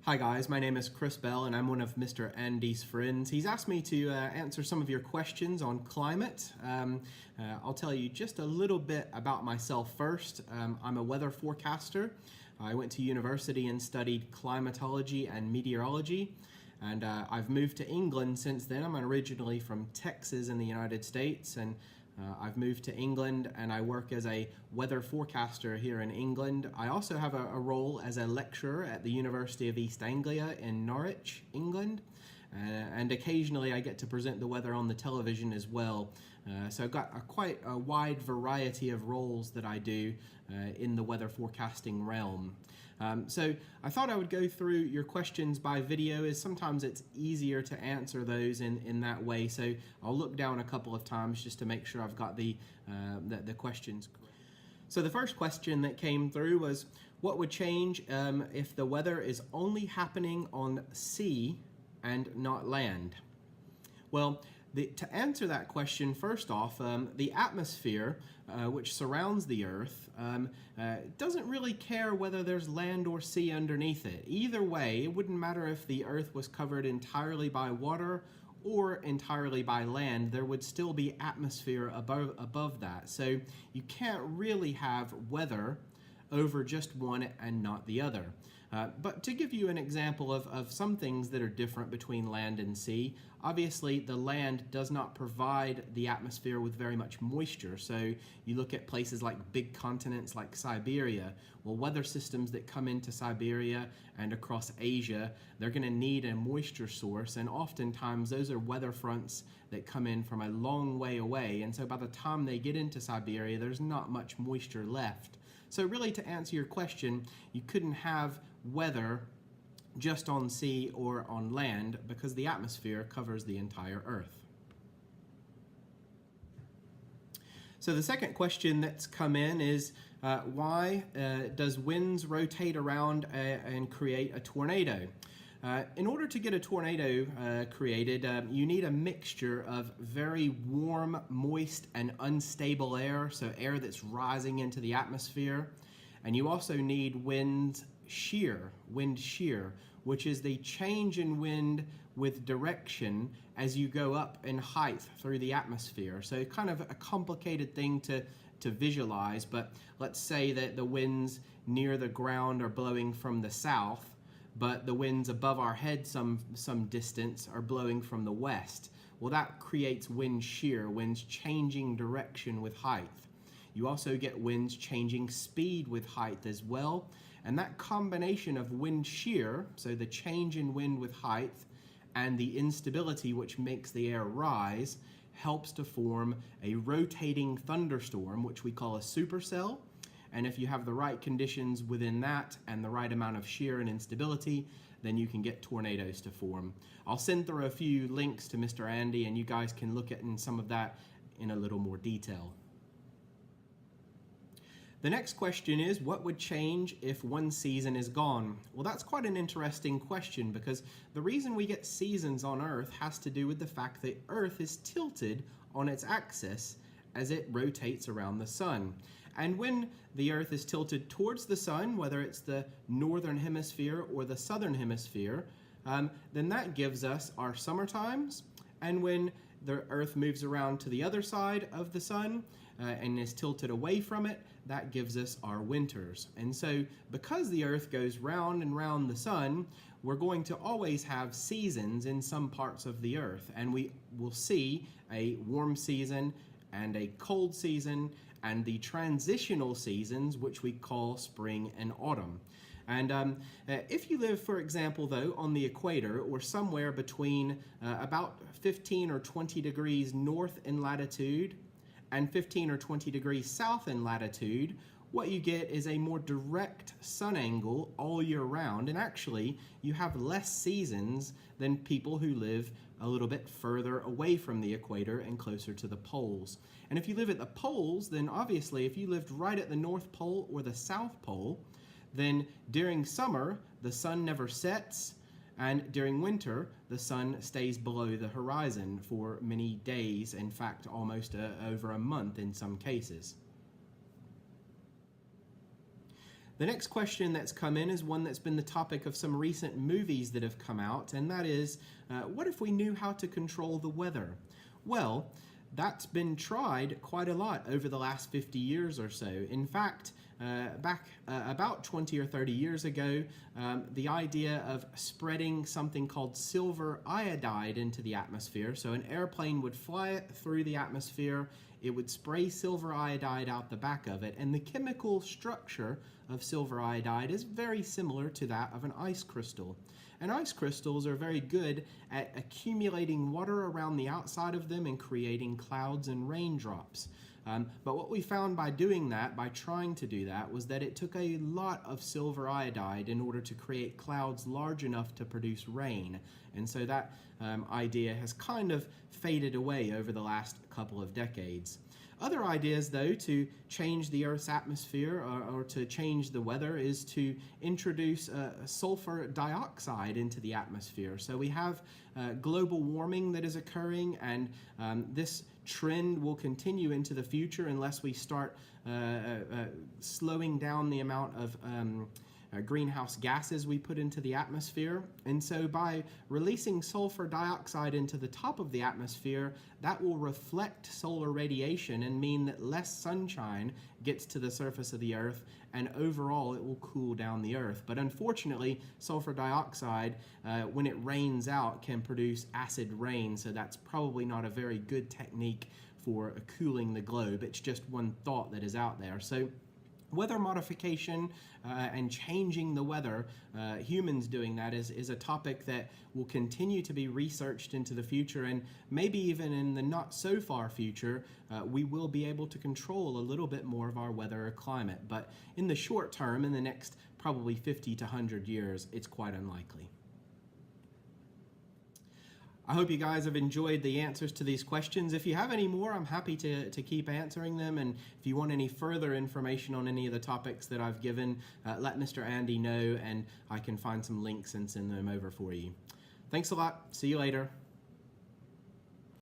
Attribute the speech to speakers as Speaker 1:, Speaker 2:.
Speaker 1: Hi guys, my name is Chris Bell and I'm one of Mr. Andy's friends. He's asked me to answer some of your questions on climate. I'll tell you just a little bit about myself first. I'm a weather forecaster. I went to university and studied climatology and meteorology, and I've moved to England since then. I'm originally from Texas in the United States, and I've moved to England and I work as a weather forecaster here in England. I also have a role as a lecturer at the University of East Anglia in Norwich, England. And occasionally I get to present the weather on the television as well. So I've got quite a wide variety of roles that I do in the weather forecasting realm. So I thought I would go through your questions by video, as sometimes it's easier to answer those in that way. So I'll look down a couple of times just to make sure I've got the questions correct. So the first question that came through was, what would change if the weather is only happening on sea and not land? Well, to answer that question, first off, the atmosphere, which surrounds the Earth, doesn't really care whether there's land or sea underneath it. Either way, it wouldn't matter if the Earth was covered entirely by water or entirely by land, there would still be atmosphere above that. So you can't really have weather over just one and not the other. But to give you an example of some things that are different between land and sea, obviously the land does not provide the atmosphere with very much moisture. So you look at places like big continents like Siberia. Well, weather systems that come into Siberia and across Asia, they're going to need a moisture source, and oftentimes those are weather fronts that come in from a long way away, and so by the time they get into Siberia, there's not much moisture left. So really, to answer your question, you couldn't have weather just on sea or on land because the atmosphere covers the entire Earth. So the second question that's come in is, why does winds rotate around and create a tornado? In order to get a tornado created, you need a mixture of very warm, moist, and unstable air, so air that's rising into the atmosphere. And you also need wind shear, which is the change in wind with direction as you go up in height through the atmosphere. So kind of a complicated thing to visualize, but let's say that the winds near the ground are blowing from the south, but the winds above our head some distance are blowing from the west. Well, that creates wind shear, winds changing direction with height. You also get winds changing speed with height as well, and that combination of wind shear, so the change in wind with height, and the instability which makes the air rise, helps to form a rotating thunderstorm, which we call a supercell. And if you have the right conditions within that and the right amount of shear and instability, then you can get tornadoes to form. I'll send through a few links to Mr. Andy, and you guys can look at some of that in a little more detail. The next question is, what would change if one season is gone? Well, that's quite an interesting question, because the reason we get seasons on Earth has to do with the fact that Earth is tilted on its axis as it rotates around the sun. And when the Earth is tilted towards the sun, whether it's the northern hemisphere or the southern hemisphere, then that gives us our summer times. And when the Earth moves around to the other side of the sun and is tilted away from it, that gives us our winters. And so because the Earth goes round and round the sun, we're going to always have seasons in some parts of the Earth. And we will see a warm season and a cold season, and the transitional seasons, which we call spring and autumn. And if you live, for example, though, on the equator or somewhere between about 15 or 20 degrees north in latitude and 15 or 20 degrees south in latitude, what you get is a more direct sun angle all year round, and actually you have less seasons than people who live a little bit further away from the equator and closer to the poles. And if you live at the poles, then obviously if you lived right at the North Pole or the South Pole, then during summer the sun never sets, and during winter the sun stays below the horizon for many days, in fact almost over a month in some cases. The next question that's come in is one that's been the topic of some recent movies that have come out, and that is, what if we knew how to control the weather? Well, that's been tried quite a lot over the last 50 years or so. In fact, back about 20 or 30 years ago, the idea of spreading something called silver iodide into the atmosphere. So an airplane would fly it through the atmosphere, it would spray silver iodide out the back of it, and the chemical structure of silver iodide is very similar to that of an ice crystal. And ice crystals are very good at accumulating water around the outside of them and creating clouds and raindrops. But what we found by doing that, by trying to do that, was that it took a lot of silver iodide in order to create clouds large enough to produce rain. And so that idea has kind of faded away over the last couple of decades. Other ideas, though, to change the Earth's atmosphere or to change the weather is to introduce sulfur dioxide into the atmosphere. So we have global warming that is occurring, and this trend will continue into the future unless we start slowing down the amount of greenhouse gases we put into the atmosphere. And so by releasing sulfur dioxide into the top of the atmosphere, that will reflect solar radiation and mean that less sunshine gets to the surface of the Earth, and overall it will cool down the Earth. But unfortunately, sulfur dioxide, when it rains out, can produce acid rain, so that's probably not a very good technique for cooling the globe. It's just one thought that is out there. So weather modification and changing the weather, humans doing that, is a topic that will continue to be researched into the future, and maybe even in the not so far future, we will be able to control a little bit more of our weather or climate. But in the short term, in the next probably 50 to 100 years, it's quite unlikely. I hope you guys have enjoyed the answers to these questions. If you have any more, I'm happy to keep answering them. And if you want any further information on any of the topics that I've given, let Mr. Andy know, and I can find some links and send them over for you. Thanks a lot. See you later.